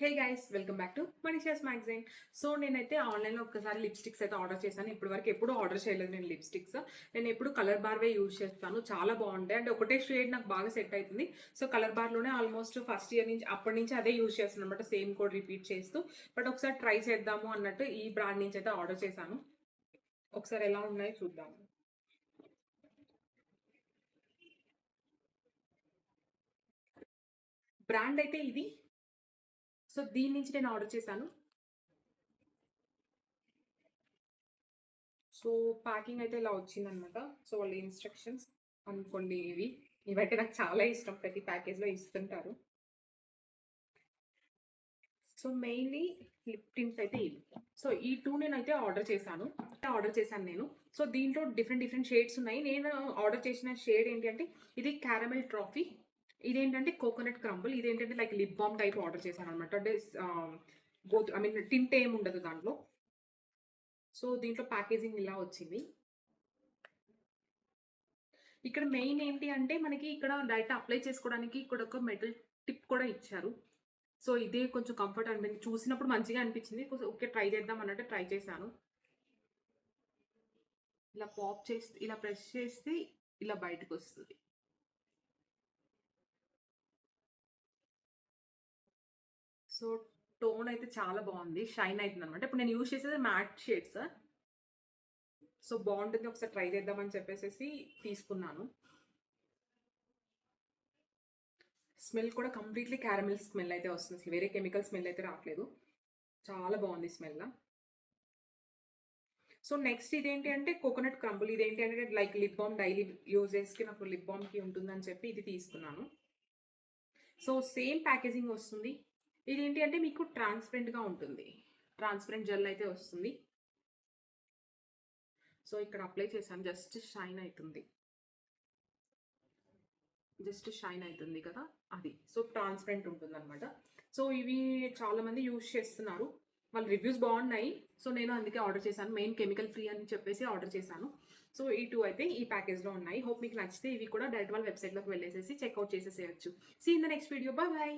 Hey guys welcome back to Manisha's magazine. So నేనైతే ఆన్లైన్లో ఒక్కసారి లిప్స్టిక్స్ అయితే ఆర్డర్ చేశాను. ఇప్పటి వరకు ఎప్పుడు ఆర్డర్ చేయలేదు నేను లిప్స్టిక్స్. నేను ఎప్పుడు కలర్ బార్వే యూజ్ చేస్తాను, చాలా బాగుంటాయి. అంటే ఒకటే షేడ్ నాకు బాగా సెట్ అవుతుంది. సో కలర్ బార్లోనే ఆల్మోస్ట్ ఫస్ట్ ఇయర్ నుంచి అప్పటి నుంచి అదే యూజ్ చేస్తాను అనమాట, సేమ్ కోడ్ రిపీట్ చేస్తూ. బట్ ఒకసారి ట్రై చేద్దాము అన్నట్టు ఈ బ్రాండ్ నుంచి అయితే ఆర్డర్ చేశాను. ఒకసారి ఎలా ఉన్నాయో చూద్దాము. బ్రాండ్ అయితే ఇది. సో దీని నుంచి నేను ఆర్డర్ చేశాను. సో ప్యాకింగ్ అయితే ఇలా వచ్చిందనమాట. సో వాళ్ళ ఇన్స్ట్రక్షన్స్ అనుకోండి ఇవైతే నాకు చాలా ఇష్టం, ప్రతి ప్యాకేజ్లో ఇస్తుంటారు. సో మెయిన్లీ లిప్ టింట్స్ అయితే ఇవి. సో ఈ టూ నేనైతే ఆర్డర్ చేశాను నేను. సో దీంట్లో డిఫరెంట్ షేడ్స్ ఉన్నాయి. నేను ఆర్డర్ చేసిన షేడ్ ఏంటి అంటే ఇది క్యారమెల్ ట్రాఫీ, ఇదేంటంటే కోకోనట్ క్రంబుల్, ఇదేంటంటే like lip balm type order చేశాను అనమాట. అంటే ఐ మీన్ టింట్ ఏమి ఉండదు దాంట్లో. సో దీంట్లో ప్యాకేజింగ్ ఇలా వచ్చింది. ఇక్కడ మెయిన్ ఏంటి అంటే మనకి ఇక్కడ డైరెక్ట్ అప్లై చేసుకోవడానికి ఇక్కడ ఒక మెటల్ టిప్ కూడా ఇచ్చారు. సో ఇదే కొంచెం కంఫర్ట్ అనిపించింది, చూసినప్పుడు మంచిగా అనిపించింది. ఓకే ట్రై చేద్దాం అన్నట్టు ట్రై చేశాను. ఇలా పాప్ చేస్తే, ఇలా ప్రెస్ చేస్తే ఇలా బయటకు వస్తుంది. సో టోన్ అయితే చాలా బాగుంది, షైన్ అవుతుంది అనమాట. ఇప్పుడు నేను యూజ్ చేసేది మ్యాట్ షేడ్స్. సో బాగుంటుంది, ఒకసారి ట్రై చేద్దామని చెప్పేసి తీసుకున్నాను. స్మెల్ కూడా కంప్లీట్లీ క్యారమెల్ స్మెల్ అయితే వస్తుంది, అసలు వేరే కెమికల్ స్మెల్ అయితే రావట్లేదు. చాలా బాగుంది స్మెల్. సో నెక్స్ట్ ఇదేంటి అంటే కోకోనట్ క్రంబుల్, ఇదేంటి అంటే లైక్ లిప్ బామ్ డైలీ యూజెస్కి నాకు లిప్ బామ్కి ఉంటుందని చెప్పి ఇది తీసుకున్నాను. సో సేమ్ ప్యాకేజింగ్ వస్తుంది. ఇదేంటి అంటే మీకు ట్రాన్స్పరెంట్గా ఉంటుంది, ట్రాన్స్పరెంట్ జెల్ అయితే వస్తుంది. సో ఇక్కడ అప్లై చేశాను, జస్ట్ షైన్ అవుతుంది కదా అది. సో ట్రాన్స్పరెంట్ ఉంటుంది అనమాట. సో ఇవి చాలామంది యూజ్ చేస్తున్నారు, వాళ్ళ రివ్యూస్ బాగున్నాయి. సో నేను అందుకే ఆర్డర్ చేశాను, మెయిన్ కెమికల్ ఫ్రీ అని చెప్పేసి ఆర్డర్ చేశాను. సో ఈ టూ అయితే ఈ ప్యాకేజ్లో ఉన్నాయి. హోప్ మీకు నచ్చితే ఇవి కూడా డైరెక్ట్ వాళ్ళ వెబ్సైట్లోకి వెళ్ళేసేసి చెక్అవుట్ చేసేసేయచ్చు. See in the next video, bye.